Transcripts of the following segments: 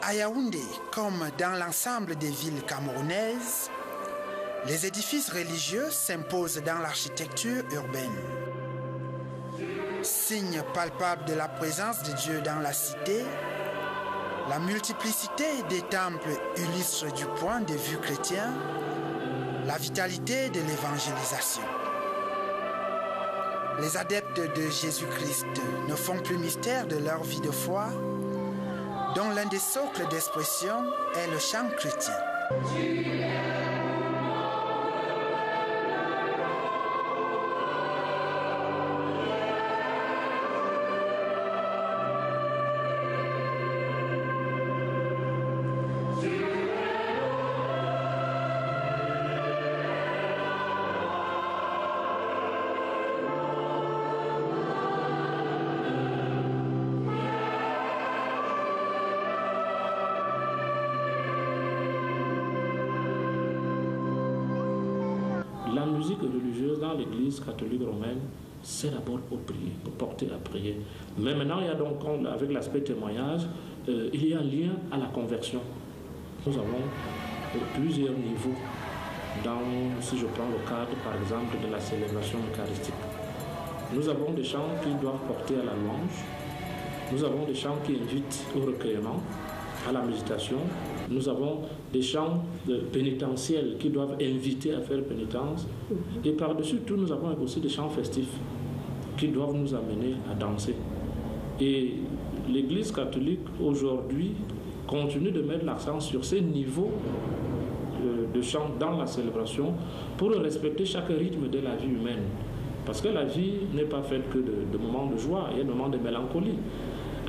À Yaoundé, comme dans l'ensemble des villes camerounaises, les édifices religieux s'imposent dans l'architecture urbaine. Signe palpable de la présence de Dieu dans la cité, la multiplicité des temples illustre du point de vue chrétien la vitalité de l'évangélisation. Les adeptes de Jésus-Christ ne font plus mystère de leur vie de foi, dont l'un des socles d'expression est le chant chrétien. La musique religieuse dans l'église catholique romaine, c'est d'abord pour prier, pour porter à prier. Mais maintenant, il y a donc, avec l'aspect témoignage, il y a un lien à la conversion. Nous avons plusieurs niveaux si je prends le cadre, par exemple, de la célébration eucharistique. Nous avons des chants qui doivent porter à la louange. Nous avons des chants qui invitent au recueillement, à la méditation. Nous avons des chants pénitentiels qui doivent inviter à faire pénitence. Et par-dessus tout, nous avons aussi des chants festifs qui doivent nous amener à danser. Et l'Église catholique, aujourd'hui, continue de mettre l'accent sur ces niveaux de chant dans la célébration pour respecter chaque rythme de la vie humaine. Parce que la vie n'est pas faite que de moments de joie, il y a des moments de mélancolie.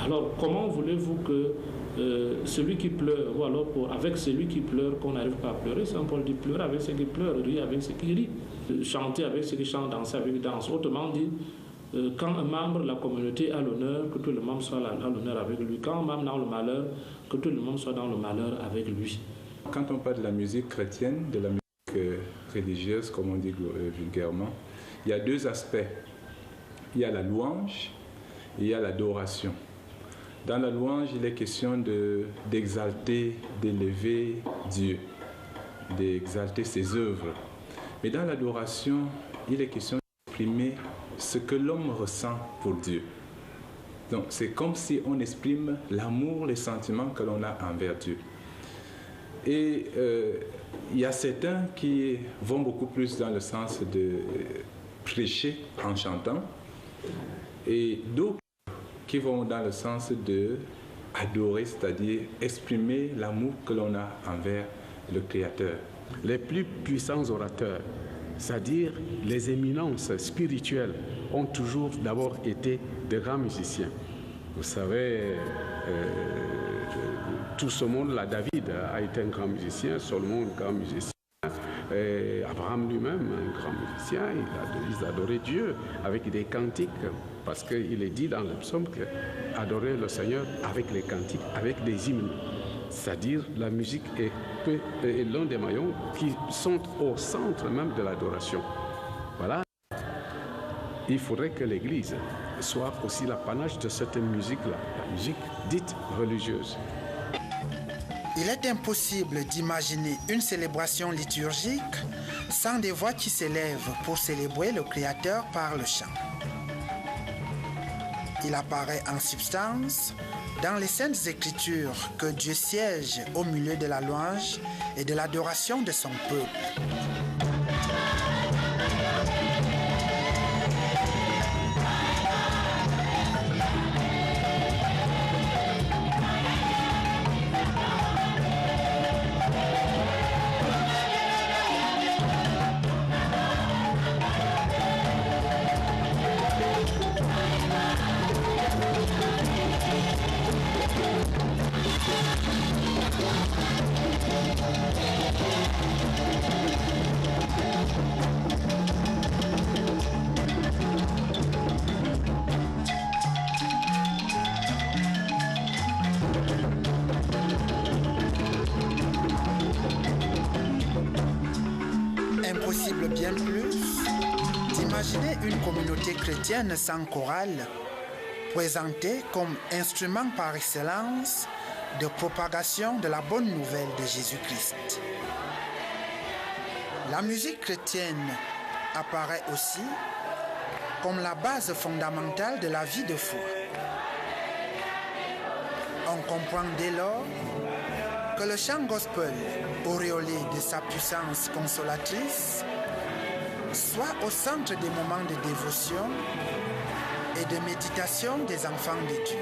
Alors, comment voulez-vous que celui qui pleure, ou alors avec celui qui pleure, qu'on n'arrive pas à pleurer, Saint Paul dit pleurer avec ceux qui pleurent, rire avec ceux qui rient, chanter avec ceux qui chantent, danser avec ceux qui dansent. Autrement dit, quand un membre de la communauté a l'honneur, que tout le monde soit à l'honneur avec lui. Quand un membre dans le malheur, que tout le monde soit dans le malheur avec lui. Quand on parle de la musique chrétienne, de la musique religieuse, comme on dit vulgairement, il y a deux aspects. Il y a la louange et il y a l'adoration. Dans la louange, il est question d'exalter, d'élever Dieu, d'exalter ses œuvres. Mais dans l'adoration, il est question d'exprimer ce que l'homme ressent pour Dieu. Donc c'est comme si on exprime l'amour, les sentiments que l'on a envers Dieu. Et il y a certains qui vont beaucoup plus dans le sens de prêcher en chantant, et d'autres qui vont dans le sens de adorer, c'est-à-dire exprimer l'amour que l'on a envers le Créateur. Les plus puissants orateurs, c'est-à-dire les éminences spirituelles, ont toujours d'abord été de grands musiciens. Vous savez, tout ce monde-là, David a été un grand musicien, Salomon un grand musicien, et Abraham lui-même un grand musicien, il adorait Dieu avec des cantiques, parce qu'il est dit dans le psaume qu'adorer le Seigneur avec les cantiques, avec des hymnes. C'est-à-dire la musique est l'un des maillons qui sont au centre même de l'adoration. Voilà. Il faudrait que l'Église soit aussi l'apanage de cette musique-là, la musique dite religieuse. Il est impossible d'imaginer une célébration liturgique sans des voix qui s'élèvent pour célébrer le Créateur par le chant. Il apparaît en substance dans les Saintes Écritures que Dieu siège au milieu de la louange et de l'adoration de son peuple. Impossible bien plus d'imaginer une communauté chrétienne sans chorale, présentée comme instrument par excellence de propagation de la bonne nouvelle de Jésus-Christ. La musique chrétienne apparaît aussi comme la base fondamentale de la vie de foi. On comprend dès lors que le chant gospel, auréolé de sa puissance consolatrice, soit au centre des moments de dévotion et de méditation des enfants de Dieu.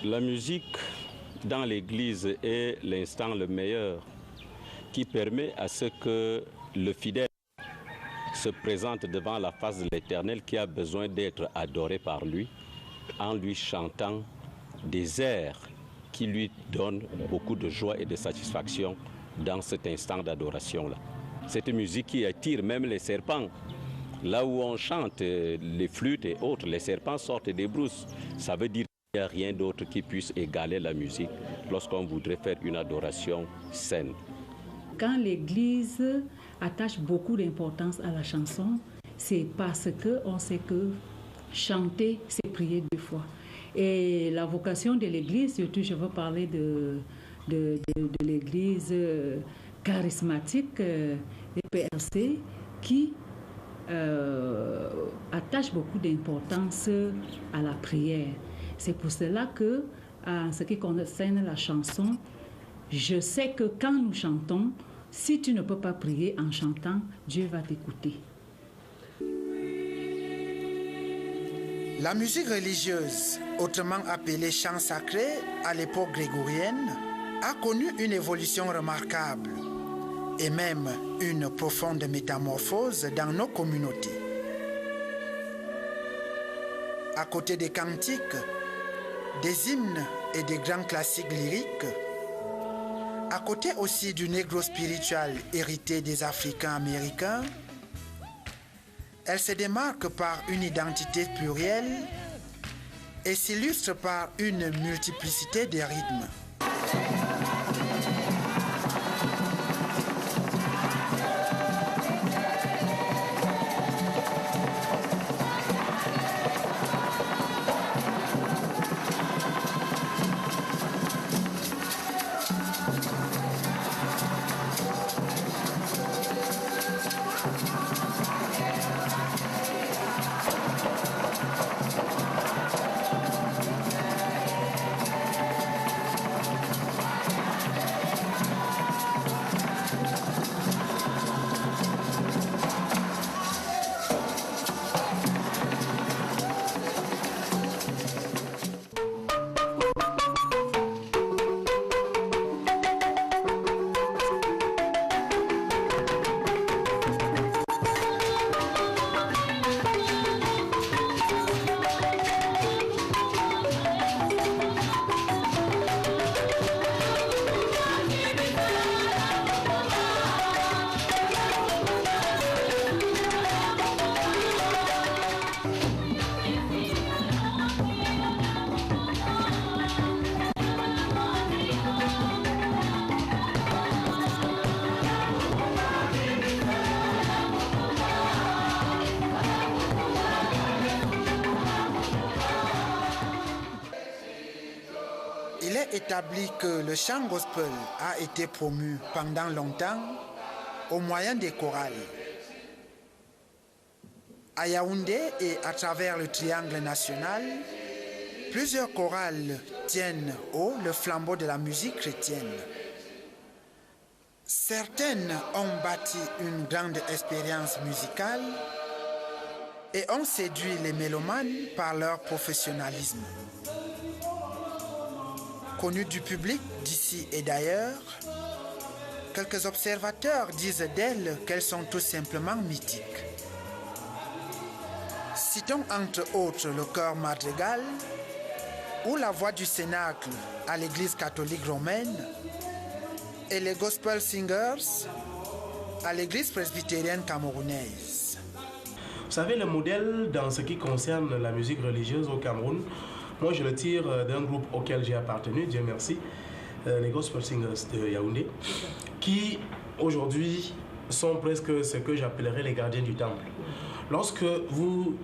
La musique dans l'église est l'instant le meilleur qui permet à ce que le fidèle se présente devant la face de l'Éternel qui a besoin d'être adoré par lui en lui chantant des airs qui lui donnent beaucoup de joie et de satisfaction dans cet instant d'adoration-là. Cette musique qui attire même les serpents. Là où on chante les flûtes et autres, les serpents sortent des brousses. Ça veut dire qu'il n'y a rien d'autre qui puisse égaler la musique lorsqu'on voudrait faire une adoration saine. Quand l'Église attache beaucoup d'importance à la chanson, c'est parce qu'on sait que chanter, c'est prier deux fois. Et la vocation de l'Église, surtout je veux parler de l'Église charismatique des PLC, qui attache beaucoup d'importance à la prière. C'est pour cela que, en ce qui concerne la chanson, je sais que quand nous chantons, si tu ne peux pas prier en chantant, Dieu va t'écouter. La musique religieuse, autrement appelée chant sacré à l'époque grégorienne, a connu une évolution remarquable et même une profonde métamorphose dans nos communautés. À côté des cantiques, des hymnes et des grands classiques lyriques, à côté aussi du négro spiritual hérité des Africains américains, elle se démarque par une identité plurielle et s'illustre par une multiplicité de rythmes. Il est établi que le chant gospel a été promu pendant longtemps au moyen des chorales. À Yaoundé et à travers le triangle national, plusieurs chorales tiennent haut le flambeau de la musique chrétienne. Certaines ont bâti une grande expérience musicale et ont séduit les mélomanes par leur professionnalisme. Connues du public d'ici et d'ailleurs, quelques observateurs disent d'elles qu'elles sont tout simplement mythiques. Citons entre autres le chœur madrigal ou la voix du cénacle à l'église catholique romaine et les gospel singers à l'église presbytérienne camerounaise. Vous savez, le modèle dans ce qui concerne la musique religieuse au Cameroun, moi je le tire d'un groupe auquel j'ai appartenu, Dieu merci, les gospel singers de Yaoundé, qui aujourd'hui sont presque ce que j'appellerais les gardiens du temple. Lorsque vous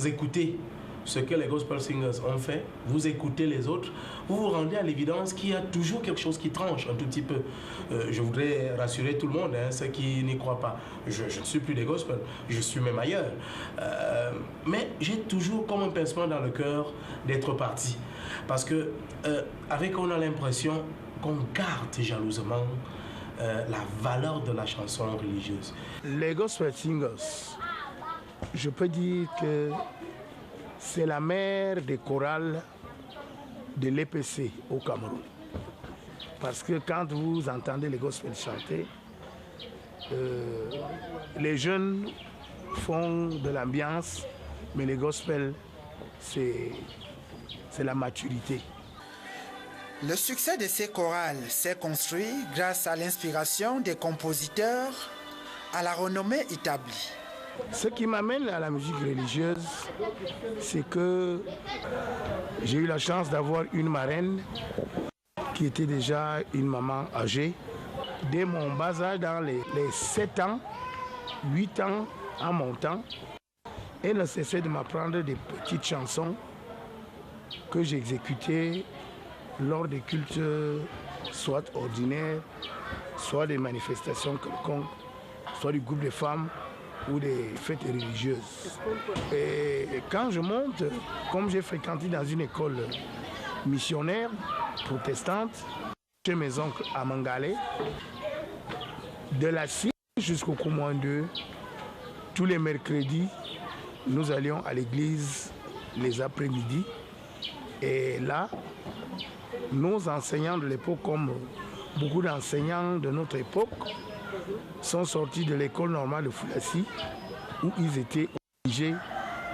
écoutez ce que les gospel singers ont fait, vous écoutez les autres, vous vous rendez à l'évidence qu'il y a toujours quelque chose qui tranche un tout petit peu. Je voudrais rassurer tout le monde, ceux qui n'y croient pas. Je ne suis plus des gospel, je suis même ailleurs. Mais j'ai toujours comme un pincement dans le cœur d'être parti. Parce que avec on a l'impression qu'on garde jalousement la valeur de la chanson religieuse. Les gospel singers, je peux dire que c'est la mère des chorales de l'EPC au Cameroun. Parce que quand vous entendez les gospels chanter, les jeunes font de l'ambiance, mais les gospels, c'est la maturité. Le succès de ces chorales s'est construit grâce à l'inspiration des compositeurs à la renommée établie. Ce qui m'amène à la musique religieuse, c'est que j'ai eu la chance d'avoir une marraine qui était déjà une maman âgée. Dès mon bas âge, dans les 7 ans, 8 ans en montant, elle ne cessait de m'apprendre des petites chansons que j'exécutais lors des cultes, soit ordinaires, soit des manifestations quelconques, soit du groupe de femmes ou des fêtes religieuses. Et quand je monte, comme j'ai fréquenté dans une école missionnaire protestante, chez mes oncles à Mangalé, de la Syrie jusqu'au Koumoin 2, tous les mercredis, nous allions à l'église les après-midi. Et là, nos enseignants de l'époque, comme beaucoup d'enseignants de notre époque, sont sortis de l'école normale de Foulassi, où ils étaient obligés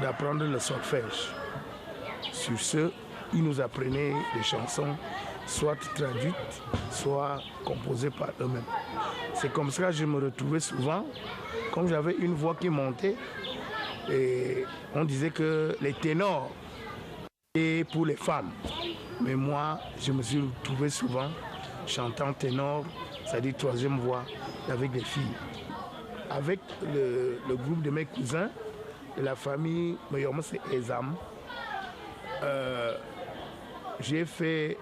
d'apprendre le solfège. Sur ce, ils nous apprenaient des chansons, soit traduites, soit composées par eux-mêmes. C'est comme ça que je me retrouvais souvent, comme j'avais une voix qui montait, et on disait que les ténors étaient pour les femmes. Mais moi, je me suis retrouvé souvent chantant ténor, c'est-à-dire troisième voix, avec des filles. Avec le groupe de mes cousins, de la famille Moyomas et Ezam, j'ai fait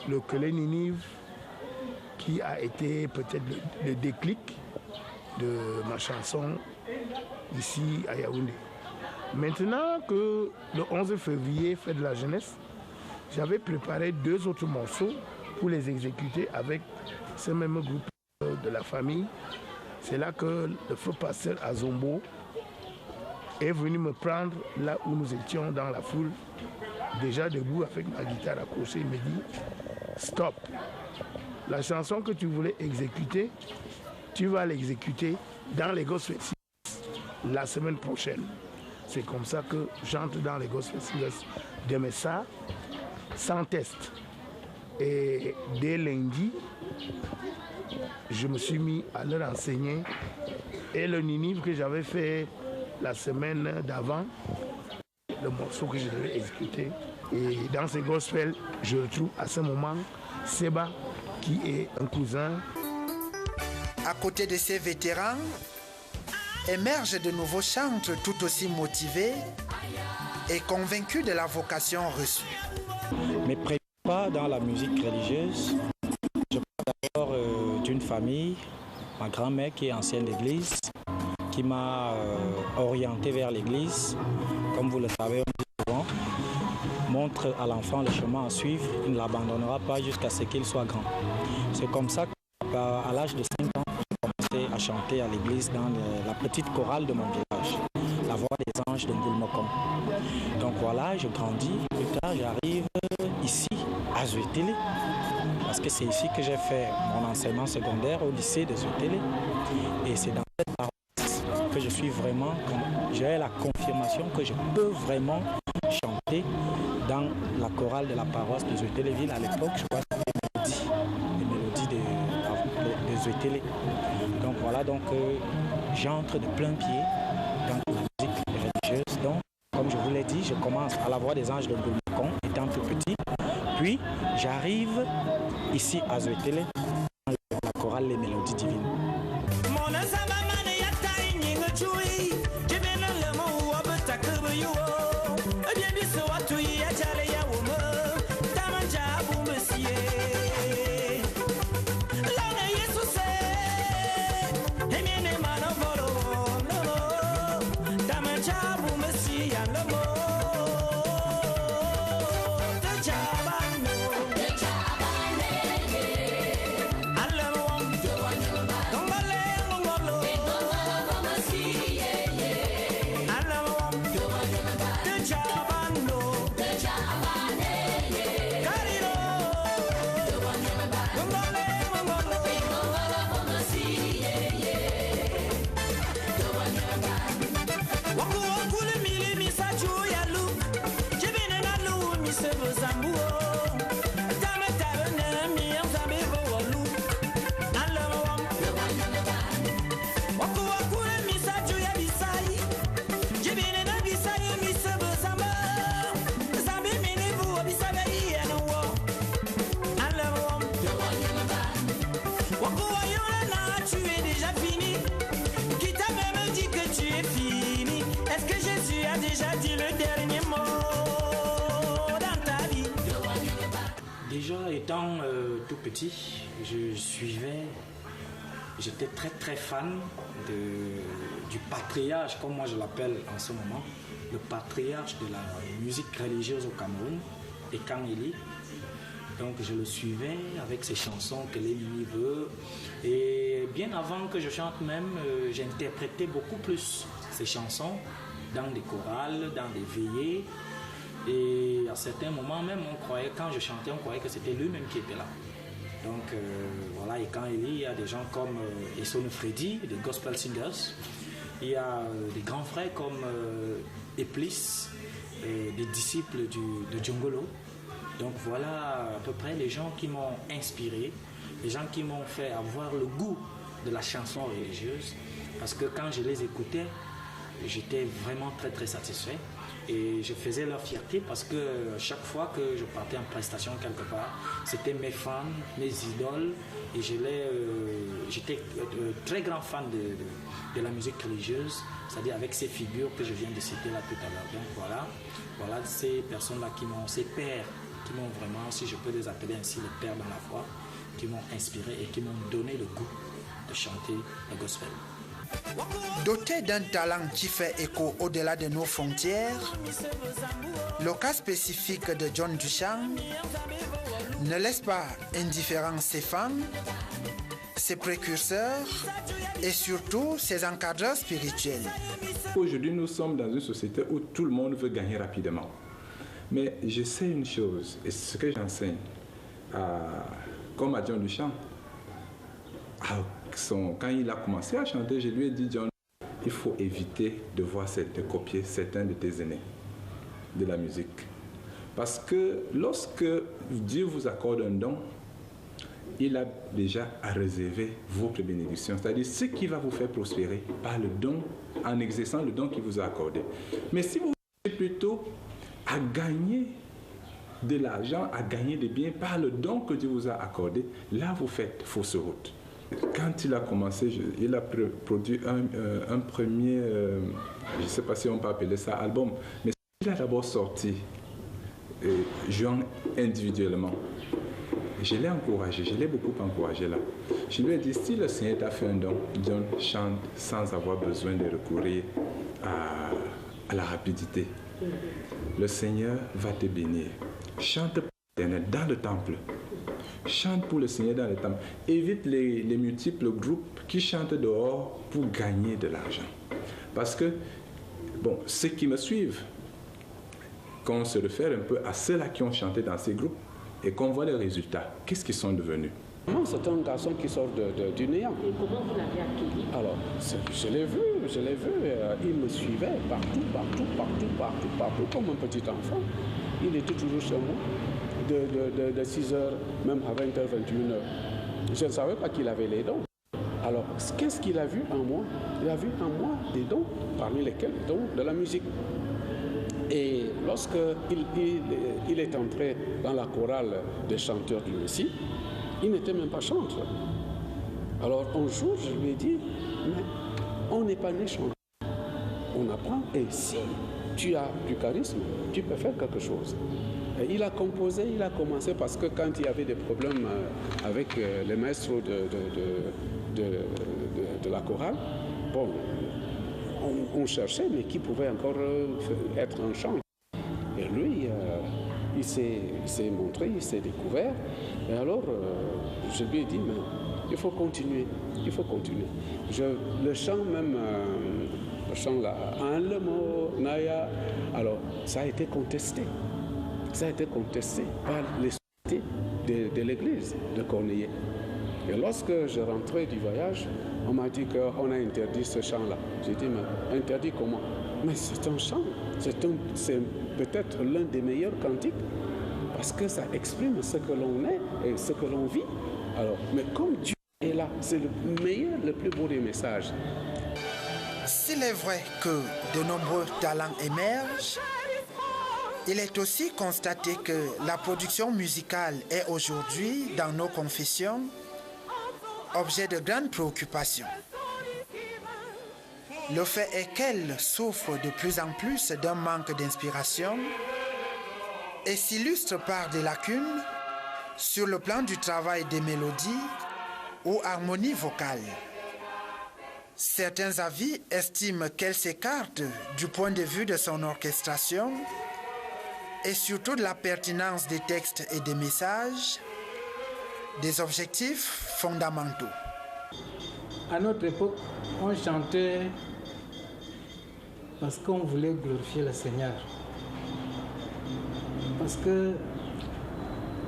le Kelé Ninive, qui a été peut-être le déclic de ma chanson ici à Yaoundé. Maintenant que le 11 février, fête de la jeunesse, j'avais préparé 2 autres morceaux pour les exécuter avec ce même groupe de la famille. C'est là que le feu pasteur Azombo est venu me prendre là où nous étions dans la foule, déjà debout avec ma guitare accrochée. Il me dit « Stop, la chanson que tu voulais exécuter, tu vas l'exécuter dans les Gospel Singers la semaine prochaine. » C'est comme ça que j'entre dans les Gospel Singers de Messa sans test. Et dès lundi, je me suis mis à leur enseigner. Et le Ninive que j'avais fait la semaine d'avant, le morceau que je devais exécuter. Et dans ces gospels, je retrouve à ce moment Seba, qui est un cousin. À côté de ces vétérans, émergent de nouveaux chantres tout aussi motivés et convaincus de la vocation reçue. Mes premiers pas dans la musique religieuse, je parle d'abord d'une famille, ma grand-mère qui est ancienne d'église, qui qui m'a orienté vers l'église. Comme vous le savez, on dit souvent, montre à l'enfant le chemin à suivre, il ne l'abandonnera pas jusqu'à ce qu'il soit grand. C'est comme ça qu'à l'âge de 5 ans, j'ai commencé à chanter à l'église dans la petite chorale de mon village, la voix des anges de Ngoulmokong. Donc voilà, je grandis, plus tard j'arrive ici à Zuétélé, parce que c'est ici que j'ai fait mon enseignement secondaire au lycée de Zuétélé. Et c'est dans cette paroisse que je suis vraiment, j'ai la confirmation que je peux vraiment chanter dans la chorale de la paroisse de Zuétélé-Ville. À l'époque, je crois que c'était les mélodies de Zuétélé. Donc voilà, donc j'entre de plein pied dans la musique religieuse. Donc, comme je vous l'ai dit, je commence à la voix des anges de Ngoulmokong, étant tout petit. Puis, j'arrive ici à Zuétélé, dans la chorale Les Mélodies Divines. Étant tout petit, j'étais très fan du patriarche, comme moi je l'appelle en ce moment, le patriarche de la musique religieuse au Cameroun, Ekang Eli. Donc je le suivais avec ses chansons que les Mini veut. Et bien avant que je chante même, j'interprétais beaucoup plus ces chansons dans des chorales, dans des veillées. Et à certains moments même, quand je chantais, on croyait que c'était lui-même qui était là. Donc voilà, et quand il y a des gens comme Esson Freddy, des gospel singers, il y a des grands frères comme Eplis, des disciples de Djongolo. Donc voilà à peu près les gens qui m'ont inspiré, les gens qui m'ont fait avoir le goût de la chanson religieuse. Parce que quand je les écoutais, j'étais vraiment très satisfait. Et je faisais leur fierté parce que chaque fois que je partais en prestation quelque part, c'était mes fans, mes idoles. Et j'étais très grand fan de la musique religieuse, c'est-à-dire avec ces figures que je viens de citer là tout à l'heure. Donc voilà ces personnes-là ces pères qui m'ont vraiment, si je peux les appeler ainsi, les pères dans la foi, qui m'ont inspiré et qui m'ont donné le goût de chanter le gospel. Doté d'un talent qui fait écho au-delà de nos frontières, le cas spécifique de John Duchamp ne laisse pas indifférents ses fans, ses précurseurs et surtout ses encadreurs spirituels. Aujourd'hui, nous sommes dans une société où tout le monde veut gagner rapidement. Mais je sais une chose, et c'est ce que j'enseigne, comme à John Duchamp. Quand il a commencé à chanter, je lui ai dit, John, il faut éviter de copier certains de tes aînés de la musique. Parce que lorsque Dieu vous accorde un don, il a déjà à réserver votre bénédiction. C'est-à-dire ce qui va vous faire prospérer par le don, en exerçant le don qu'il vous a accordé. Mais si vous êtes plutôt à gagner de l'argent, à gagner des biens par le don que Dieu vous a accordé, là vous faites fausse route. Quand il a commencé, il a produit un premier, je ne sais pas si on peut appeler ça album, mais il a d'abord sorti, jouant individuellement. je l'ai encouragé, je l'ai beaucoup encouragé là. Je lui ai dit, si le Seigneur t'a fait un don, John, chante sans avoir besoin de recourir à la rapidité. Le Seigneur va te bénir. Chante pour l'Éternel dans le temple. Chante pour le Seigneur dans le temple. Évite les multiples groupes qui chantent dehors pour gagner de l'argent. Parce que, bon, ceux qui me suivent, quand on se réfère un peu à ceux-là qui ont chanté dans ces groupes et qu'on voit les résultats, qu'est-ce qu'ils sont devenus? C'est un garçon qui sort du néant. Et comment vous l'avez accueilli? Alors, je l'ai vu. Il me suivait partout, comme un petit enfant. Il était toujours chez moi, de 6h, même à 20h, 21h. Je ne savais pas qu'il avait les dons. Alors, qu'est-ce qu'il a vu en moi? Il a vu en moi des dons, parmi lesquels les dons de la musique. Et lorsqu'il est entré dans la chorale des chanteurs du Messie, il n'était même pas chanteur. Alors un jour, je lui ai dit, mais on n'est pas né chanteur. On apprend, et si tu as du charisme, tu peux faire quelque chose. Et il a composé, il a commencé, parce que quand il y avait des problèmes avec les maestros de la chorale, bon, on cherchait, mais qui pouvait encore être un chant. Et lui, il s'est montré, il s'est découvert. Et alors, je lui ai dit, mais il faut continuer, il faut continuer. Le chant même, le chant là, en le mot, Naya, alors, ça a été contesté. Ça a été contesté par les sociétés de l'église de Corneillé. Et lorsque je rentrais du voyage, on m'a dit qu'on a interdit ce chant-là. J'ai dit, mais interdit comment? Mais c'est un chant, c'est peut-être l'un des meilleurs cantiques, parce que ça exprime ce que l'on est et ce que l'on vit. Alors, mais comme Dieu est là, c'est le meilleur, le plus beau des messages. S'il est vrai que de nombreux talents émergent, il est aussi constaté que la production musicale est aujourd'hui, dans nos confessions, objet de grandes préoccupations. Le fait est qu'elle souffre de plus en plus d'un manque d'inspiration et s'illustre par des lacunes sur le plan du travail des mélodies ou harmonies vocales. Certains avis estiment qu'elle s'écarte du point de vue de son orchestration et surtout de la pertinence des textes et des messages, des objectifs fondamentaux. À notre époque, on chantait parce qu'on voulait glorifier le Seigneur. Parce que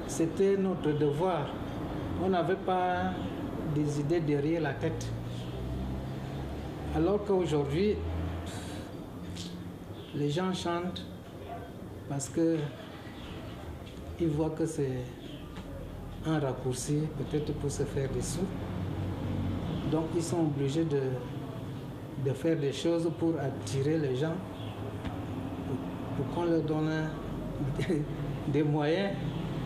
c'était notre devoir. On n'avait pas des idées derrière la tête. Alors qu'aujourd'hui, les gens chantent parce qu'ils voient que c'est un raccourci, peut-être pour se faire des sous. Donc ils sont obligés de faire des choses pour attirer les gens, pour qu'on leur donne des moyens.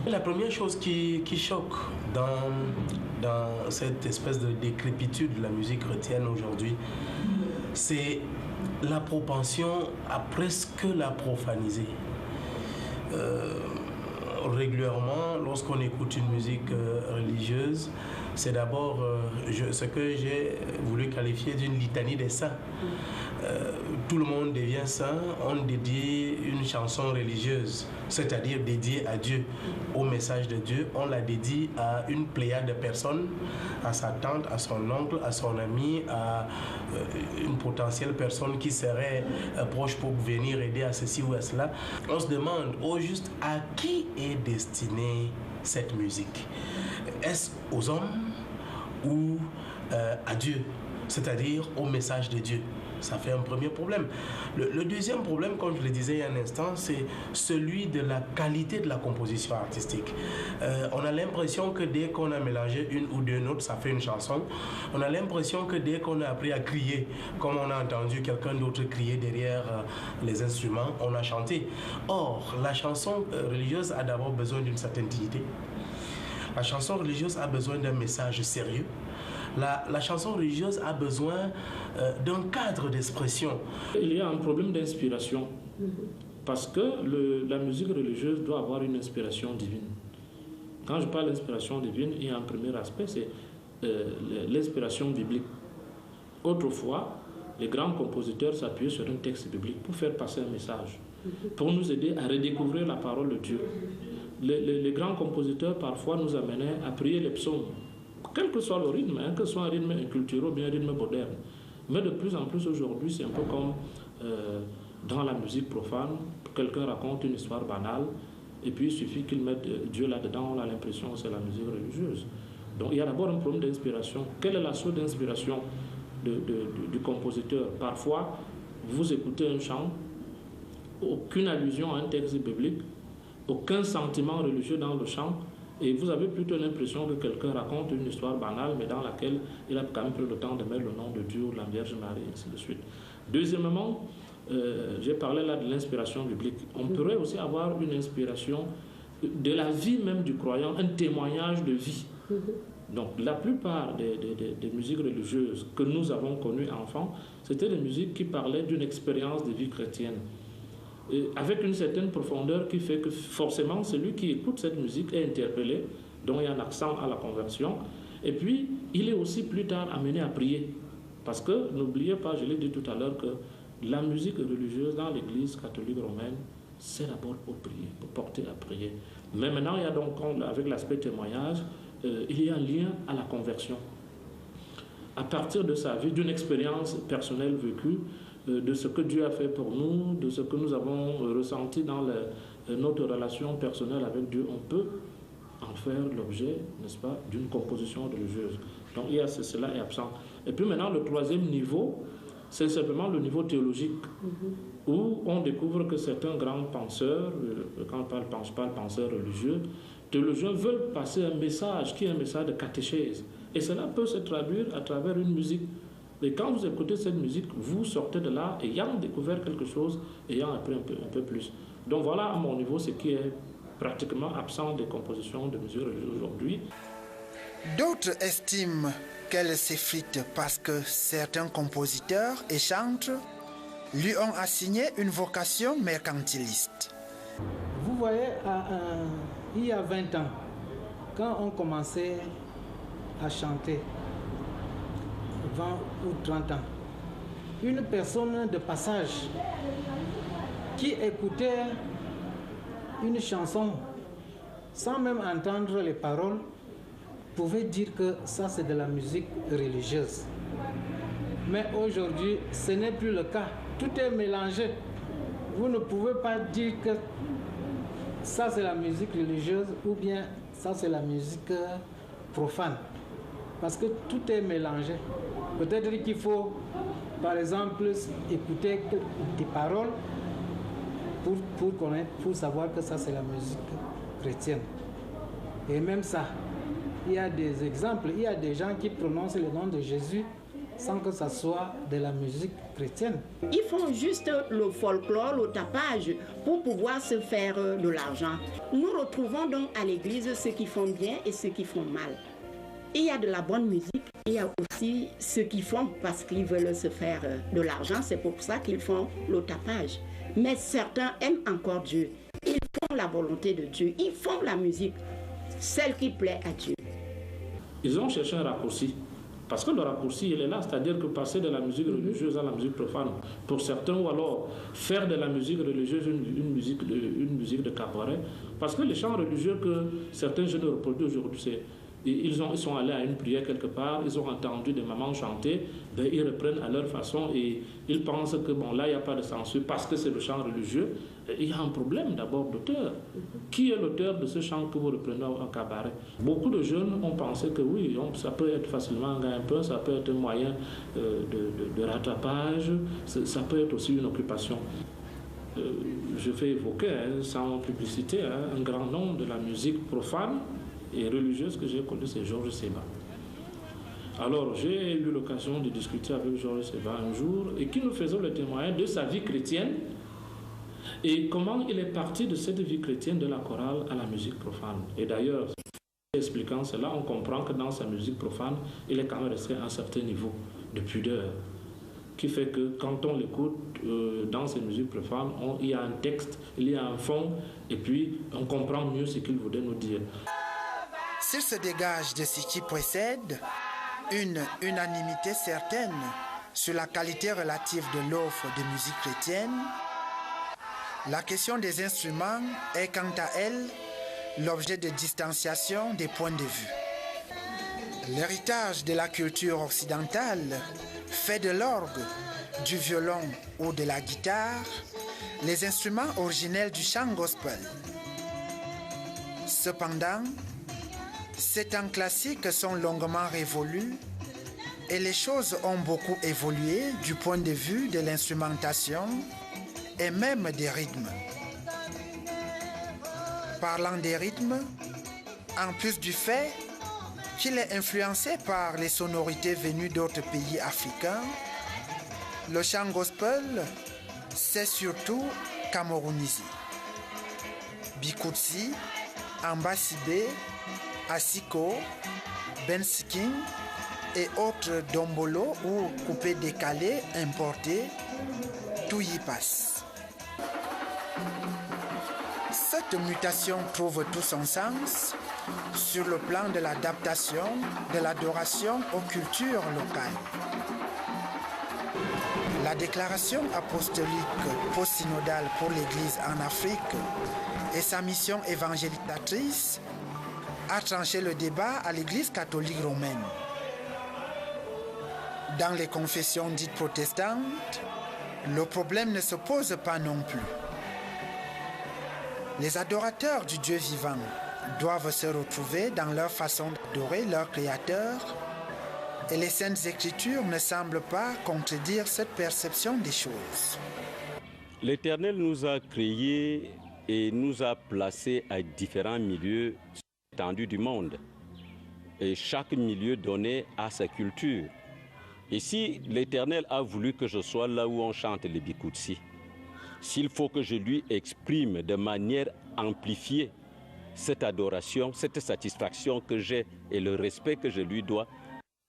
La première chose qui choque dans cette espèce de décrépitude de la musique chrétienne aujourd'hui, c'est la propension à presque la profaniser. Régulièrement, lorsqu'on écoute une musique religieuse, c'est d'abord ce que j'ai voulu qualifier d'une litanie des saints. Tout le monde devient saint, on dédie une chanson religieuse, c'est-à-dire dédiée à Dieu, au message de Dieu. On la dédie à une pléiade de personnes, à sa tante, à son oncle, à son ami, à une potentielle personne qui serait proche pour venir aider à ceci ou à cela. On se demande au juste à qui est destinée cette musique. Est-ce aux hommes ou à Dieu, c'est-à-dire au message de Dieu? Ça fait un premier problème. Le deuxième problème, comme je le disais il y a un instant, c'est celui de la qualité de la composition artistique. On a l'impression que dès qu'on a mélangé une ou deux notes, ça fait une chanson. On a l'impression que dès qu'on a appris à crier, comme on a entendu quelqu'un d'autre crier derrière les instruments, on a chanté. Or, la chanson religieuse a d'abord besoin d'une certaine dignité. La chanson religieuse a besoin d'un message sérieux. La chanson religieuse a besoin d'un cadre d'expression. Il y a un problème d'inspiration, parce que la musique religieuse doit avoir une inspiration divine. Quand je parle d'inspiration divine, il y a un premier aspect, c'est l'inspiration biblique. Autrefois, les grands compositeurs s'appuyaient sur un texte biblique pour faire passer un message, pour nous aider à redécouvrir la parole de Dieu. Les grands compositeurs parfois nous amenaient à prier les psaumes, quel que soit le rythme, que ce soit un rythme culturel ou bien un rythme moderne. Mais de plus en plus aujourd'hui, c'est un peu comme dans la musique profane, quelqu'un raconte une histoire banale, et puis il suffit qu'il mette Dieu là-dedans, on a l'impression que c'est la musique religieuse. Donc il y a d'abord un problème d'inspiration. Quelle est la source d'inspiration du compositeur? Parfois, vous écoutez un chant, aucune allusion à un texte biblique, aucun sentiment religieux dans le chant, et vous avez plutôt l'impression que quelqu'un raconte une histoire banale, mais dans laquelle il a quand même pris le temps de mettre le nom de Dieu ou de la Vierge Marie, et ainsi de suite. Deuxièmement, j'ai parlé là de l'inspiration biblique. On pourrait aussi avoir une inspiration de la vie même du croyant, un témoignage de vie. Donc la plupart des musiques religieuses que nous avons connues enfants, c'était des musiques qui parlaient d'une expérience de vie chrétienne, avec une certaine profondeur qui fait que forcément celui qui écoute cette musique est interpellé, dont il y a un accent à la conversion, et puis il est aussi plus tard amené à prier. Parce que n'oubliez pas, je l'ai dit tout à l'heure, que la musique religieuse dans l'Église catholique romaine, c'est d'abord pour prier, pour porter à prier. Mais maintenant, il y a donc, avec l'aspect témoignage, il y a un lien à la conversion. À partir de sa vie, d'une expérience personnelle vécue, de ce que Dieu a fait pour nous, de ce que nous avons ressenti dans notre relation personnelle avec Dieu, on peut en faire l'objet, n'est-ce pas, d'une composition religieuse. Donc il y a cela est absent. Et puis maintenant, le troisième niveau, c'est simplement le niveau théologique, où on découvre que certains grands penseurs, quand je parle penseurs religieux, théologiens veulent passer un message qui est un message de catéchèse. Et cela peut se traduire à travers une musique. Et quand vous écoutez cette musique, vous sortez de là ayant découvert quelque chose, ayant appris un peu plus. Donc voilà à mon niveau ce qui est pratiquement absent des compositions de musique religieuse aujourd'hui. D'autres estiment qu'elle s'effrite parce que certains compositeurs et chantres lui ont assigné une vocation mercantiliste. Vous voyez, il y a 20 ans, quand on commençait à chanter, 20 ou 30 ans, une personne de passage qui écoutait une chanson sans même entendre les paroles pouvait dire que ça c'est de la musique religieuse. Mais aujourd'hui, ce n'est plus le cas. Tout est mélangé. Vous ne pouvez pas dire que ça c'est la musique religieuse ou bien ça c'est la musique profane. Parce que tout est mélangé. Peut-être qu'il faut, par exemple, écouter des paroles pour connaître, pour savoir que ça c'est la musique chrétienne. Et même ça, il y a des exemples, il y a des gens qui prononcent le nom de Jésus sans que ça soit de la musique chrétienne. Ils font juste le folklore, le tapage pour pouvoir se faire de l'argent. Nous retrouvons donc à l'église ceux qui font bien et ceux qui font mal. Il y a de la bonne musique, il y a aussi ceux qui font parce qu'ils veulent se faire de l'argent, c'est pour ça qu'ils font le tapage. Mais certains aiment encore Dieu, ils font la volonté de Dieu, ils font la musique, celle qui plaît à Dieu. Ils ont cherché un raccourci, parce que le raccourci il est là, c'est-à-dire que passer de la musique religieuse à la musique profane, pour certains, ou alors faire de la musique religieuse une musique de cabaret, parce que les chants religieux que certains jeunes reproduisent aujourd'hui, c'est ils sont allés à une prière quelque part, ils ont entendu des mamans chanter, ben ils reprennent à leur façon et ils pensent que bon là il n'y a pas de censure parce que c'est le chant religieux. Il y a un problème d'abord d'auteur. Qui est l'auteur de ce chant que vous reprenez en cabaret? Beaucoup de jeunes ont pensé que oui, ça peut être facilement un gain-pain, ça peut être un moyen de rattrapage, ça peut être aussi une occupation. Je vais évoquer, sans publicité, un grand nom de la musique profane et religieuse que j'ai connue, c'est Georges Seba. Alors, j'ai eu l'occasion de discuter avec Georges Seba un jour et qui nous faisait le témoignage de sa vie chrétienne et comment il est parti de cette vie chrétienne de la chorale à la musique profane. Et d'ailleurs, en expliquant cela, on comprend que dans sa musique profane, il est quand même resté à un certain niveau de pudeur, qui fait que quand on l'écoute dans ces musiques profanes, il y a un texte, il y a un fond, et puis on comprend mieux ce qu'il voulait nous dire. S'il se dégage de ce qui précède une unanimité certaine sur la qualité relative de l'offre de musique chrétienne, la question des instruments est quant à elle l'objet de distanciation des points de vue. L'héritage de la culture occidentale fait de l'orgue, du violon ou de la guitare les instruments originels du chant gospel. Cependant, ces temps classiques sont longuement révolus et les choses ont beaucoup évolué du point de vue de l'instrumentation et même des rythmes. Parlant des rythmes, en plus du fait qu'il est influencé par les sonorités venues d'autres pays africains, le chant gospel, c'est surtout camerounisé. Bikoutsi, Ambasibé, Asiko, Bensiking et autres dombolo ou coupés décalés importés, tout y passe. Cette mutation trouve tout son sens sur le plan de l'adaptation de l'adoration aux cultures locales. La déclaration apostolique post-synodale pour l'Église en Afrique et sa mission évangélisatrice a tranché le débat à l'Église catholique romaine. Dans les confessions dites protestantes, le problème ne se pose pas non plus. Les adorateurs du Dieu vivant doivent se retrouver dans leur façon d'adorer leur Créateur et les Saintes Écritures ne semblent pas contredire cette perception des choses. L'Éternel nous a créés et nous a placés à différents milieux étendus du monde. Et chaque milieu donné a sa culture. Et si l'Éternel a voulu que je sois là où on chante les Bikoutsi, s'il faut que je lui exprime de manière amplifiée cette adoration, cette satisfaction que j'ai et le respect que je lui dois,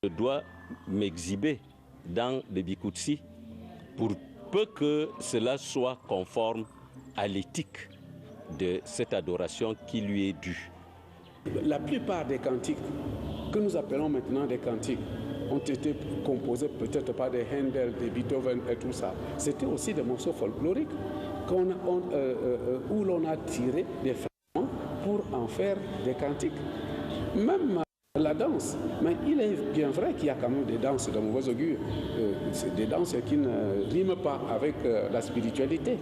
je dois m'exhiber dans les Bikoutsi pour peu que cela soit conforme à l'éthique de cette adoration qui lui est due. La plupart des cantiques que nous appelons maintenant des cantiques ont été composés peut-être par des Handel, des Beethoven et tout ça. C'était aussi des morceaux folkloriques où l'on a tiré des fragments pour en faire des cantiques. Même la danse, mais il est bien vrai qu'il y a quand même des danses de mauvais augure, des danses qui ne riment pas avec la spiritualité.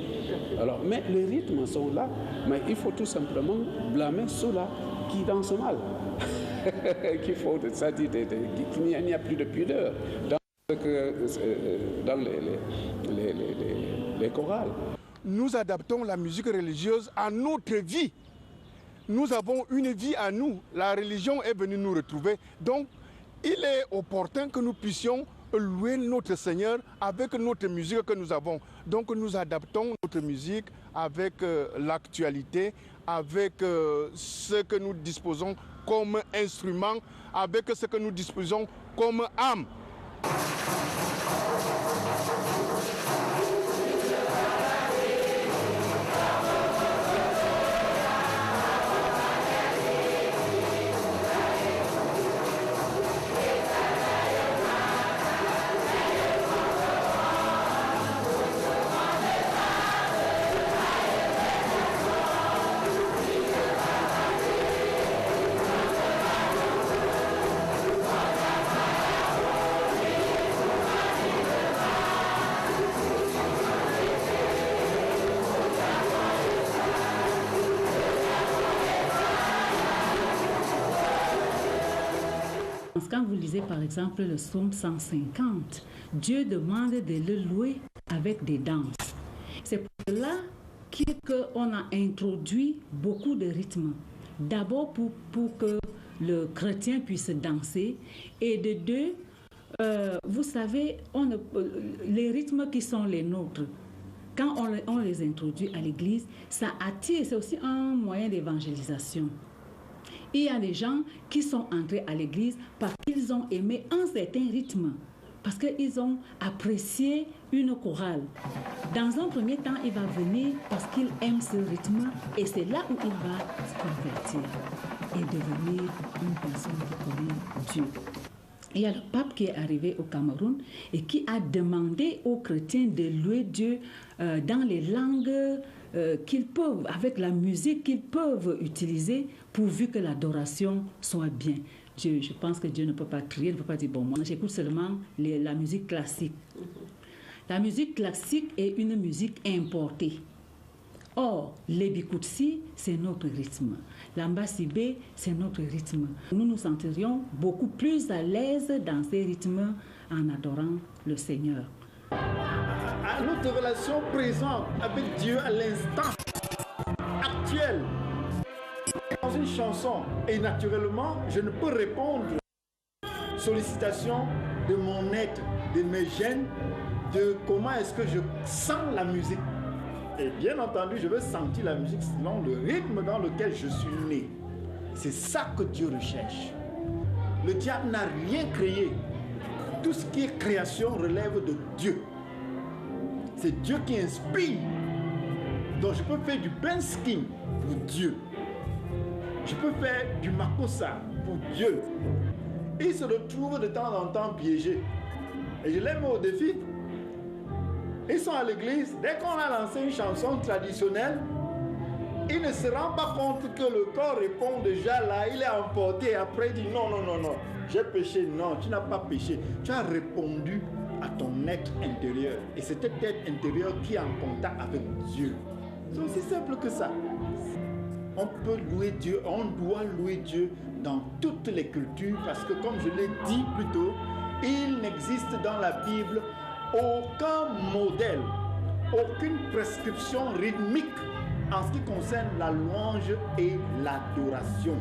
Alors, mais les rythmes sont là, mais il faut tout simplement blâmer ceux-là qui dansent mal. Qu'il faut, c'est-à-dire qu'il n'y a plus de pudeur dans les chorales. Nous adaptons la musique religieuse à notre vie. Nous avons une vie à nous. La religion est venue nous retrouver. Donc, il est opportun que nous puissions louer notre Seigneur avec notre musique que nous avons. Donc, nous adaptons notre musique avec l'actualité, avec ce que nous disposons comme instrument, avec ce que nous disposons comme âme. Quand vous lisez par exemple le psaume 150, Dieu demande de le louer avec des danses. C'est pour cela qu'on a introduit beaucoup de rythmes. D'abord pour que le chrétien puisse danser et de deux, vous savez, les rythmes qui sont les nôtres, quand on les introduit à l'église, ça attire, c'est aussi un moyen d'évangélisation. Il y a des gens qui sont entrés à l'église parce qu'ils ont aimé un certain rythme, parce qu'ils ont apprécié une chorale. Dans un premier temps, il va venir parce qu'il aime ce rythme et c'est là où il va se convertir. et devenir une personne qui connaît Dieu. Il y a le pape qui est arrivé au Cameroun et qui a demandé aux chrétiens de louer Dieu dans les langues qu'ils peuvent, avec la musique qu'ils peuvent utiliser, pourvu que l'adoration soit bien. Je pense que Dieu ne peut pas crier, ne peut pas dire, bon, moi j'écoute seulement la musique classique. La musique classique est une musique importée. Or, l'Ebikoutsi, c'est notre rythme. L'Ambasibé, c'est notre rythme. Nous nous sentirions beaucoup plus à l'aise dans ces rythmes en adorant le Seigneur. À notre relation présente avec Dieu à l'instant actuel, dans une chanson, et naturellement, je ne peux répondre aux sollicitations de mon être, de mes gènes, de comment est-ce que je sens la musique. Et bien entendu, je veux sentir la musique selon le rythme dans lequel je suis né. C'est ça que Dieu recherche. Le diable n'a rien créé. Tout ce qui est création relève de Dieu. C'est Dieu qui inspire. Donc je peux faire du Benskin pour Dieu. Je peux faire du Makossa pour Dieu. Il se retrouve de temps en temps piégé. Et je les mets au défi. Ils sont à l'église, dès qu'on a lancé une chanson traditionnelle, il ne se rend pas compte que le corps répond déjà là, il est emporté. Après, il dit non, non, non, non, j'ai péché. Non, tu n'as pas péché. Tu as répondu à ton être intérieur. Et c'est cet être intérieur qui est en contact avec Dieu. C'est aussi simple que ça. On peut louer Dieu, on doit louer Dieu dans toutes les cultures parce que, comme je l'ai dit plus tôt, il n'existe dans la Bible aucun modèle, aucune prescription rythmique en ce qui concerne la louange et l'adoration.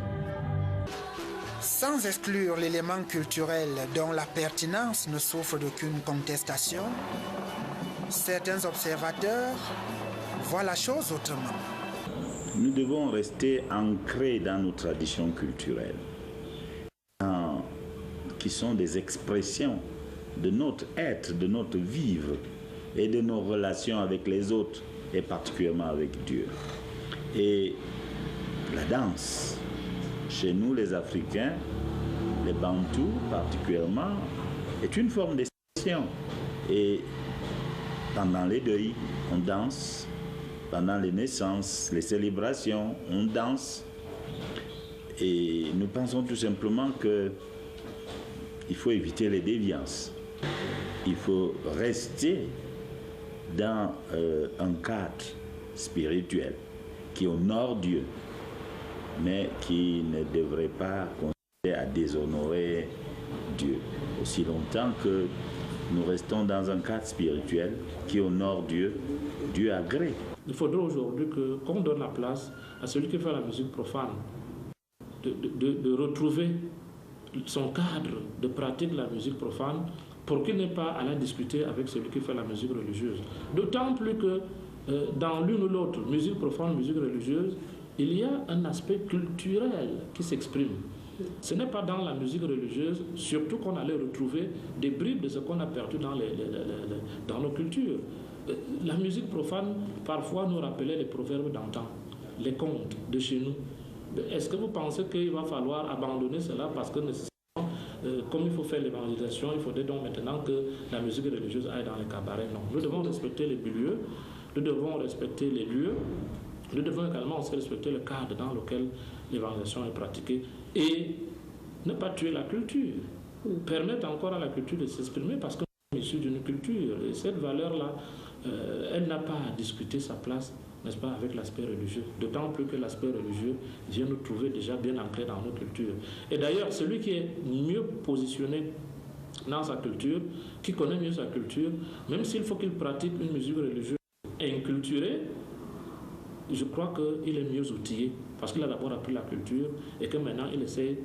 Sans exclure l'élément culturel dont la pertinence ne souffre d'aucune contestation, certains observateurs voient la chose autrement. Nous devons rester ancrés dans nos traditions culturelles, qui sont des expressions de notre être, de notre vivre et de nos relations avec les autres et particulièrement avec Dieu. Et la danse, chez nous les Africains, les Bantous particulièrement, est une forme d'expression. Et pendant les deuils, on danse. Pendant les naissances, les célébrations, on danse. Et nous pensons tout simplement qu'il faut éviter les déviances. Il faut rester dans un cadre spirituel qui honore Dieu, mais qui ne devrait pas consister à déshonorer Dieu. Aussi longtemps que nous restons dans un cadre spirituel qui honore Dieu, Dieu agrée. Il faudrait aujourd'hui qu'on donne la place à celui qui fait la musique profane, de retrouver son cadre de pratique de la musique profane pour qu'il n'ait pas à la discuter avec celui qui fait la musique religieuse. D'autant plus que dans l'une ou l'autre, musique profane, musique religieuse, il y a un aspect culturel qui s'exprime. Ce n'est pas dans la musique religieuse, surtout qu'on allait retrouver des bribes de ce qu'on a perdu dans nos cultures. La musique profane, parfois, nous rappelait les proverbes d'antan, les contes de chez nous. Est-ce que vous pensez qu'il va falloir abandonner cela parce que nécessairement, comme il faut faire l'évangélisation, il faudrait donc maintenant que la musique religieuse aille dans les cabarets? Non, nous devons respecter les lieux, nous devons respecter les lieux, nous devons également aussi respecter le cadre dans lequel l'évangélisation est pratiquée et ne pas tuer la culture, permettre encore à la culture de s'exprimer parce que nous sommes issus d'une culture et cette valeur-là, elle n'a pas à discuter sa place, n'est-ce pas, avec l'aspect religieux. D'autant plus que l'aspect religieux vient nous trouver déjà bien ancré dans nos cultures. Et d'ailleurs, celui qui est mieux positionné dans sa culture, qui connaît mieux sa culture, même s'il faut qu'il pratique une musique religieuse inculturée, je crois qu'il est mieux outillé parce qu'il a d'abord appris la culture et que maintenant il essaie,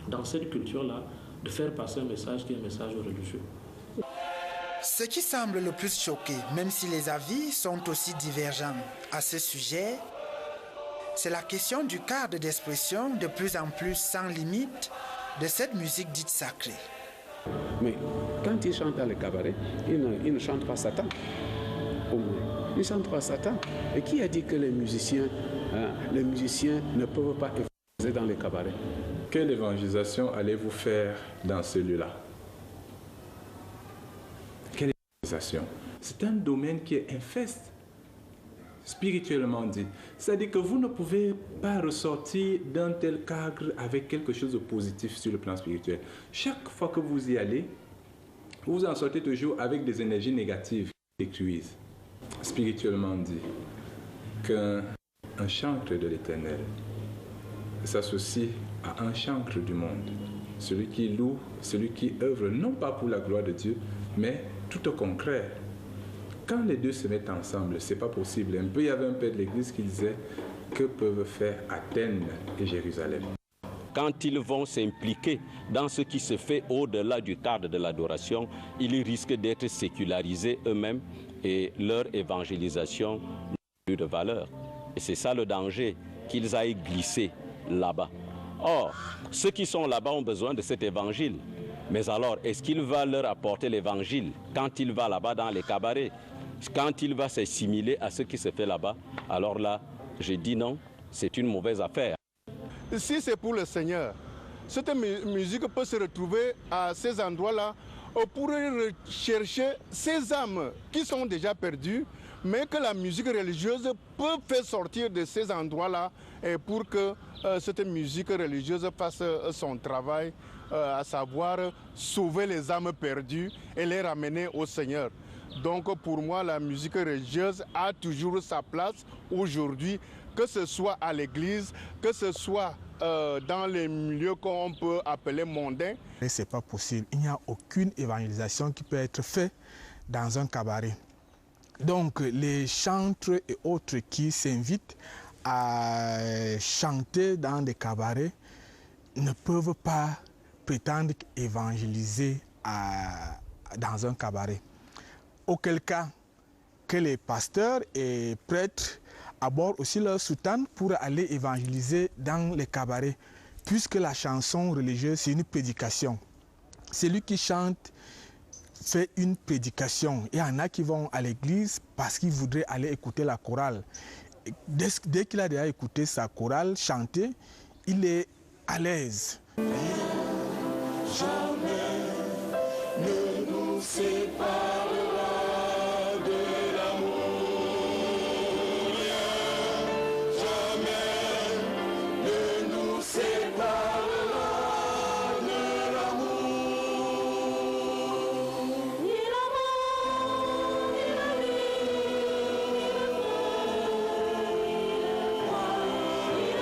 dans cette culture-là, de faire passer un message qui est un message religieux. Ce qui semble le plus choquer, même si les avis sont aussi divergents à ce sujet, c'est la question du cadre d'expression de plus en plus sans limite de cette musique dite sacrée. Mais quand ils chantent dans le cabaret, ils ne chantent pas Satan, au moins. Ils ne chantent pas Satan. Et qui a dit que les musiciens ne peuvent pas effacer proposer dans les cabarets. Quelle évangélisation allez-vous faire dans ce lieu-là? Quelle évangélisation? C'est un domaine qui est infeste, spirituellement dit. C'est-à-dire que vous ne pouvez pas ressortir d'un tel cadre avec quelque chose de positif sur le plan spirituel. Chaque fois que vous y allez, vous en sortez toujours avec des énergies négatives qui détruisent. Spirituellement dit, qu'un chancre de l'Éternel s'associe à un chancre du monde. Celui qui loue, celui qui œuvre, non pas pour la gloire de Dieu, mais tout au contraire. Quand les deux se mettent ensemble, ce n'est pas possible. Un peu, il y avait un père de l'Église qui disait que peuvent faire Athènes et Jérusalem. Quand ils vont s'impliquer dans ce qui se fait au-delà du cadre de l'adoration, ils risquent d'être sécularisés eux-mêmes et leur évangélisation n'a plus de valeur. Et c'est ça le danger, qu'ils aillent glisser là-bas. Or, ceux qui sont là-bas ont besoin de cet évangile. Mais alors, est-ce qu'il va leur apporter l'évangile quand il va là-bas dans les cabarets? Quand il va s'assimiler à ce qui se fait là-bas? Alors là, je dis non, c'est une mauvaise affaire. Si c'est pour le Seigneur, cette musique peut se retrouver à ces endroits-là pour rechercher ces âmes qui sont déjà perdues, mais que la musique religieuse peut faire sortir de ces endroits-là pour que cette musique religieuse fasse son travail, à savoir sauver les âmes perdues et les ramener au Seigneur. Donc pour moi, la musique religieuse a toujours sa place aujourd'hui, que ce soit à l'église, que ce soit dans les milieux qu'on peut appeler mondains. Ce n'est pas possible. Il n'y a aucune évangélisation qui peut être faite dans un cabaret. Donc les chantres et autres qui s'invitent à chanter dans des cabarets ne peuvent pas prétendre évangéliser dans un cabaret. Auquel cas que les pasteurs et prêtres abordent aussi leur soutane pour aller évangéliser dans les cabarets, puisque la chanson religieuse, c'est une prédication. Celui qui chante fait une prédication. Il y en a qui vont à l'église parce qu'ils voudraient aller écouter la chorale. Dès qu'il a déjà écouté sa chorale chanter, il est à l'aise. Jamais ne nous séparera de l'amour. Jamais ne nous séparera de l'amour. Ni la mort, ni la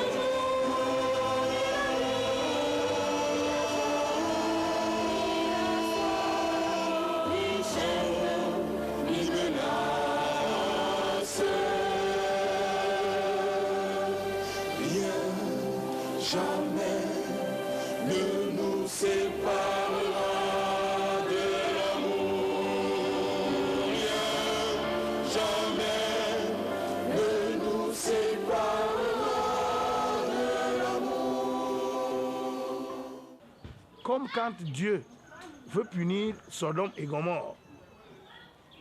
jamais ne nous séparera de l'amour. Jamais ne nous séparera de l'amour. Comme quand Dieu veut punir Sodome et Gomorrhe,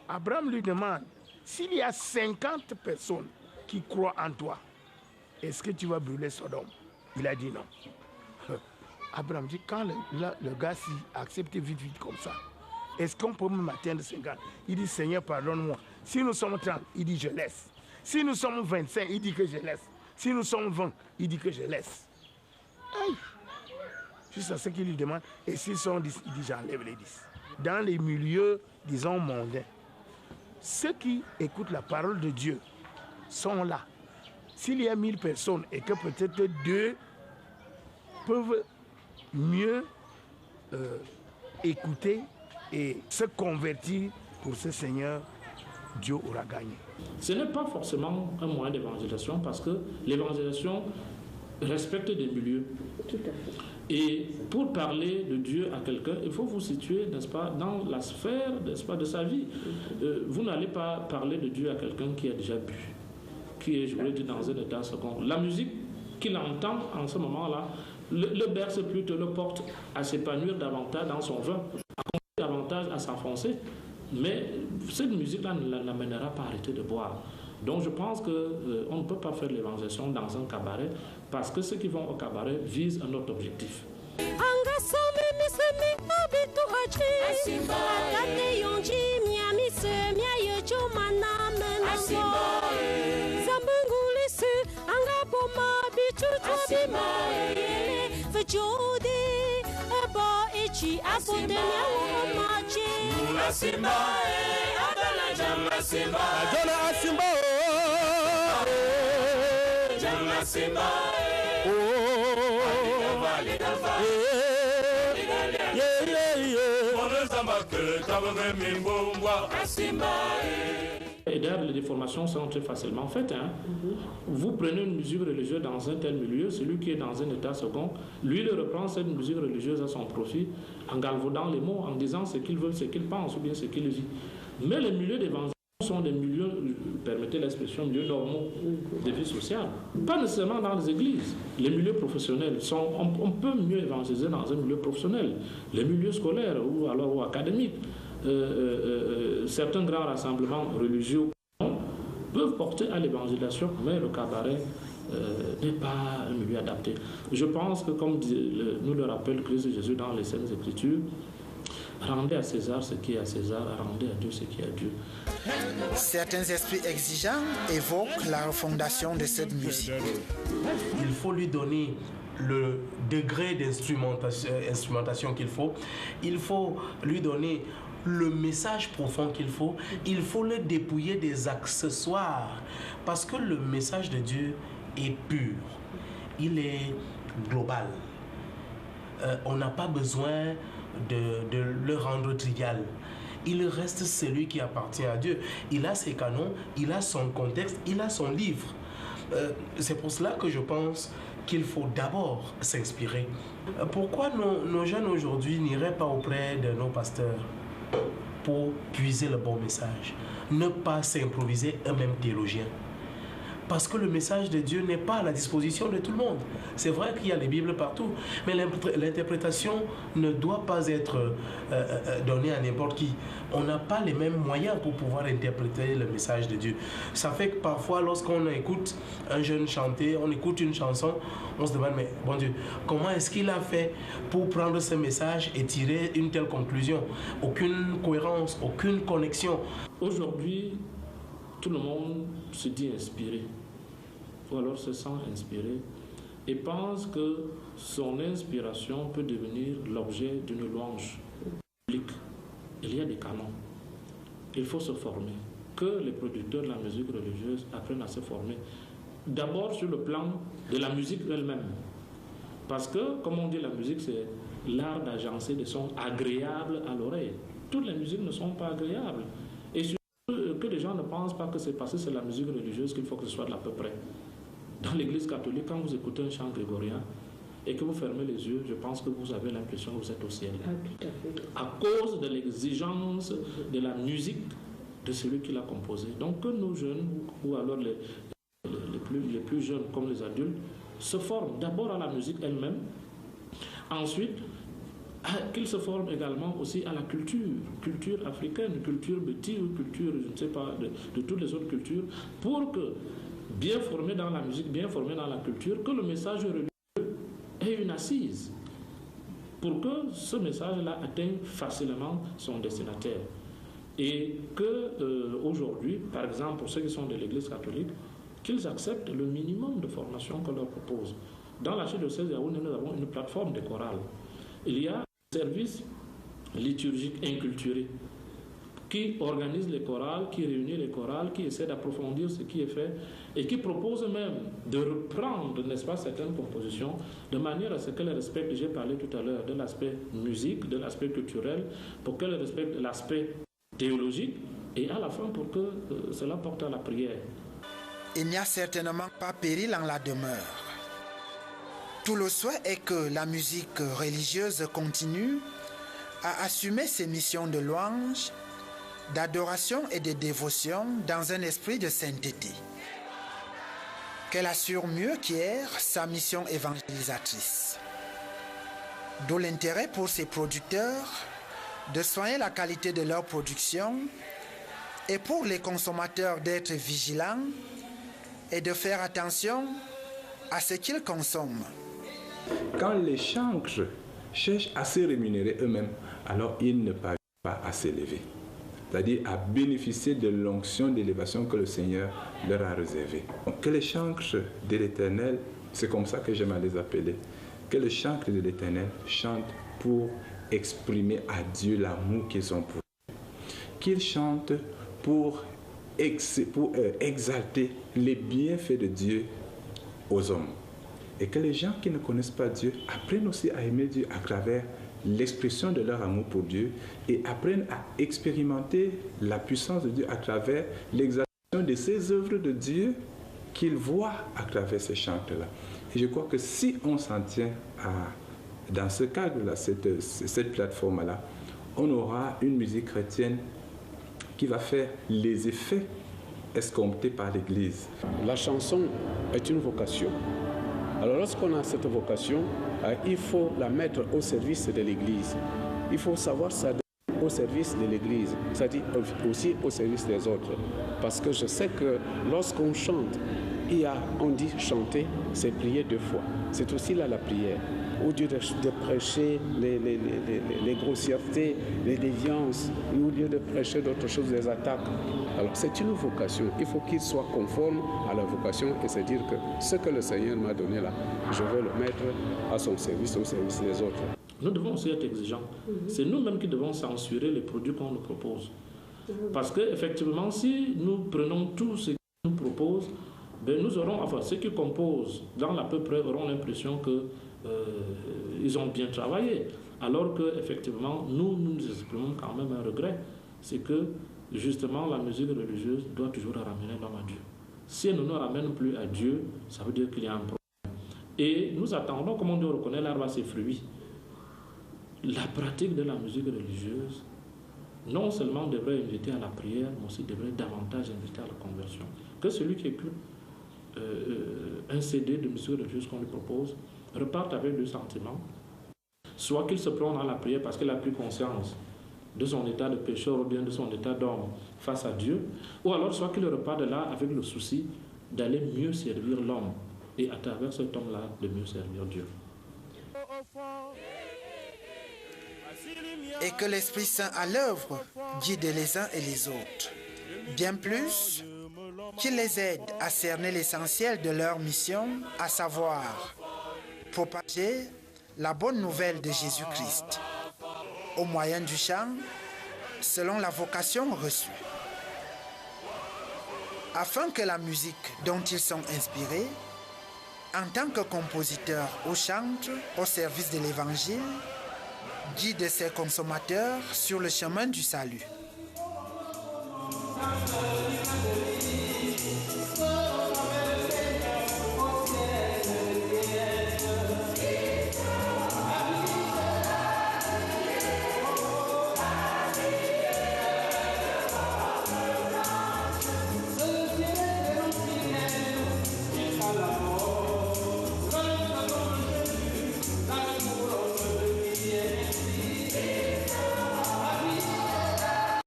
Abraham lui demande, s'il y a 50 personnes qui croient en toi, est-ce que tu vas brûler Sodome? Il a dit non. Abraham dit, quand le gars s'y accepte vite comme ça, est-ce qu'on peut même atteindre 50? Il dit, Seigneur, pardonne-moi. Si nous sommes 30, il dit, je laisse. Si nous sommes 25, il dit que je laisse. Si nous sommes 20, il dit que je laisse. Aïe. Juste à ce qu'il lui demande. Et s'ils sont 10, il dit, j'enlève les 10. Dans les milieux, disons, mondains, ceux qui écoutent la parole de Dieu sont là. S'il y a 1000 personnes et que peut-être 2 peuvent mieux écouter et se convertir pour ce Seigneur, Dieu aura gagné. Ce n'est pas forcément un moyen d'évangélisation parce que l'évangélisation respecte des milieux. Tout à fait. Et pour parler de Dieu à quelqu'un, il faut vous situer, n'est-ce pas, dans la sphère, n'est-ce pas, de sa vie. Vous n'allez pas parler de Dieu à quelqu'un qui a déjà bu, qui est, je voulais dire, dans un état second. La musique qu'il entend en ce moment-là le berce plutôt, le porte à s'épanouir davantage dans son vin, à continuer davantage à s'enfoncer. Mais cette musique-là ne l'amènera pas à arrêter de boire. Donc je pense qu'on ne peut pas faire l'évangélisation dans un cabaret parce que ceux qui vont au cabaret visent un autre objectif. Et d'ailleurs, les déformations sont très facilement faites. Vous prenez une musique religieuse dans un tel milieu, celui qui est dans un état second, lui, il reprend cette musique religieuse à son profit, en galvaudant les mots, en disant ce qu'il veut, ce qu'il pense, ou bien ce qu'il vit. Mais les milieux d'évangélisation sont des milieux, permettez l'expression, milieux normaux de vie sociale. Pas nécessairement dans les églises. Les milieux professionnels on peut mieux évangéliser dans un milieu professionnel. Les milieux scolaires ou académiques. Certains grands rassemblements religieux peuvent porter à l'évangélisation, mais le cabaret n'est pas un milieu adapté. Je pense que, comme nous le rappelle Christ Jésus dans les Saintes Écritures, rendez à César ce qui est à César, rendez à Dieu ce qui est à Dieu. Certains esprits exigeants évoquent la refondation de cette musique. Il faut lui donner le degré d'instrumentation qu'il faut. Il faut lui donner le message profond qu'il faut. Il faut le dépouiller des accessoires. Parce que le message de Dieu est pur. Il est global. On n'a pas besoin de le rendre trivial. Il reste celui qui appartient à Dieu. Il a ses canons, il a son contexte, il a son livre. C'est pour cela que je pense qu'il faut d'abord s'inspirer. Pourquoi nos jeunes aujourd'hui n'iraient pas auprès de nos pasteurs pour puiser le bon message? Ne pas s'improviser eux-mêmes théologiens. Parce que le message de Dieu n'est pas à la disposition de tout le monde. C'est vrai qu'il y a les Bibles partout, mais l'interprétation ne doit pas être donnée à n'importe qui. On n'a pas les mêmes moyens pour pouvoir interpréter le message de Dieu. Ça fait que parfois, lorsqu'on écoute un jeune chanter, on écoute une chanson, on se demande, mais bon Dieu, comment est-ce qu'il a fait pour prendre ce message et tirer une telle conclusion? Aucune cohérence, aucune connexion. Aujourd'hui, tout le monde se dit inspiré, ou alors se sent inspiré, et pense que son inspiration peut devenir l'objet d'une louange publique. Il y a des canons. Il faut se former. Que les producteurs de la musique religieuse apprennent à se former. D'abord sur le plan de la musique elle-même. Parce que, comme on dit, la musique, c'est l'art d'agencer des sons agréables à l'oreille. Toutes les musiques ne sont pas agréables. Et que les gens ne pensent pas que c'est parce que c'est la musique religieuse qu'il faut que ce soit de l'à peu près. Dans l'église catholique, quand vous écoutez un chant grégorien et que vous fermez les yeux, je pense que vous avez l'impression que vous êtes au ciel. À cause de l'exigence de la musique de celui qui l'a composée. Donc que nos jeunes, ou alors les plus jeunes comme les adultes, se forment d'abord à la musique elle-même, ensuite qu'ils se forment également aussi à la culture africaine, culture béti ou culture, je ne sais pas, de toutes les autres cultures, pour que, bien formés dans la musique, bien formés dans la culture, que le message religieux ait une assise, pour que ce message-là atteigne facilement son destinataire. Et que aujourd'hui, par exemple, pour ceux qui sont de l'Église catholique, qu'ils acceptent le minimum de formation qu'on leur propose. Dans l'archidiocèse de Yaoundé, nous avons une plateforme de chorale. Il y a service liturgique inculturé qui organise les chorales, qui réunit les chorales, qui essaie d'approfondir ce qui est fait et qui propose même de reprendre, n'est-ce pas, certaines compositions de manière à ce qu'elles respectent, j'ai parlé tout à l'heure, de l'aspect musique, de l'aspect culturel, pour qu'elles respectent l'aspect théologique et à la fin pour que cela porte à la prière. Il n'y a certainement pas péril en la demeure. Tout le souhait est que la musique religieuse continue à assumer ses missions de louange, d'adoration et de dévotion dans un esprit de sainteté. Qu'elle assure mieux qu'hier sa mission évangélisatrice. D'où l'intérêt pour ses producteurs de soigner la qualité de leur production et pour les consommateurs d'être vigilants et de faire attention à ce qu'ils consomment. Quand les chancres cherchent à se rémunérer eux-mêmes, alors ils ne parviennent pas à s'élever, c'est-à-dire à bénéficier de l'onction d'élévation que le Seigneur leur a réservée. Donc, que les chancres de l'Éternel, c'est comme ça que j'aime à les appeler, que les chancres de l'Éternel chantent pour exprimer à Dieu l'amour qu'ils ont pour lui, qu'ils chantent pour exalter les bienfaits de Dieu aux hommes. Et que les gens qui ne connaissent pas Dieu apprennent aussi à aimer Dieu à travers l'expression de leur amour pour Dieu et apprennent à expérimenter la puissance de Dieu à travers l'exaltation de ces œuvres de Dieu qu'ils voient à travers ces chants-là. Et je crois que si on s'en tient dans ce cadre-là, cette plateforme-là, on aura une musique chrétienne qui va faire les effets escomptés par l'Église. La chanson est une vocation. Alors lorsqu'on a cette vocation, il faut la mettre au service de l'Église. Il faut savoir s'adapter au service de l'Église, c'est-à-dire aussi au service des autres. Parce que je sais que lorsqu'on chante, on dit chanter, c'est prier 2 fois. C'est aussi là la prière. Au lieu de prêcher les grossièretés, les déviances, au lieu de prêcher d'autres choses, des attaques. Alors c'est une vocation. Il faut qu'il soit conforme à la vocation et se dire que ce que le Seigneur m'a donné là, je vais le mettre à son service, au service des autres. Nous devons aussi être exigeants. C'est nous-mêmes qui devons censurer les produits qu'on nous propose. Parce qu'effectivement, si nous prenons tout ce qu'ils nous proposent, ben nous aurons, enfin ceux qui composent dans l'à peu près auront l'impression que ils ont bien travaillé, alors qu'effectivement, nous exprimons quand même un regret. C'est que, justement, la musique religieuse doit toujours ramener l'homme à Dieu. Si elle ne nous ramène plus à Dieu, ça veut dire qu'il y a un problème. Et nous attendons, comme on dit, on reconnaît l'arbre à ses fruits. La pratique de la musique religieuse, non seulement devrait inviter à la prière, mais aussi devrait davantage inviter à la conversion. Que celui qui écoute un CD de musique religieuse qu'on lui propose reparte avec 2 sentiments. Soit qu'il se plonge dans la prière parce qu'il a pris conscience de son état de pécheur ou bien de son état d'homme face à Dieu, ou alors soit qu'il repart de là avec le souci d'aller mieux servir l'homme et à travers cet homme-là de mieux servir Dieu. Et que l'Esprit Saint à l'œuvre guide les uns et les autres. Bien plus, qu'il les aide à cerner l'essentiel de leur mission, à savoir propager la bonne nouvelle de Jésus-Christ au moyen du chant, selon la vocation reçue. Afin que la musique dont ils sont inspirés, en tant que compositeurs ou chantres au service de l'Évangile, guide ses consommateurs sur le chemin du salut.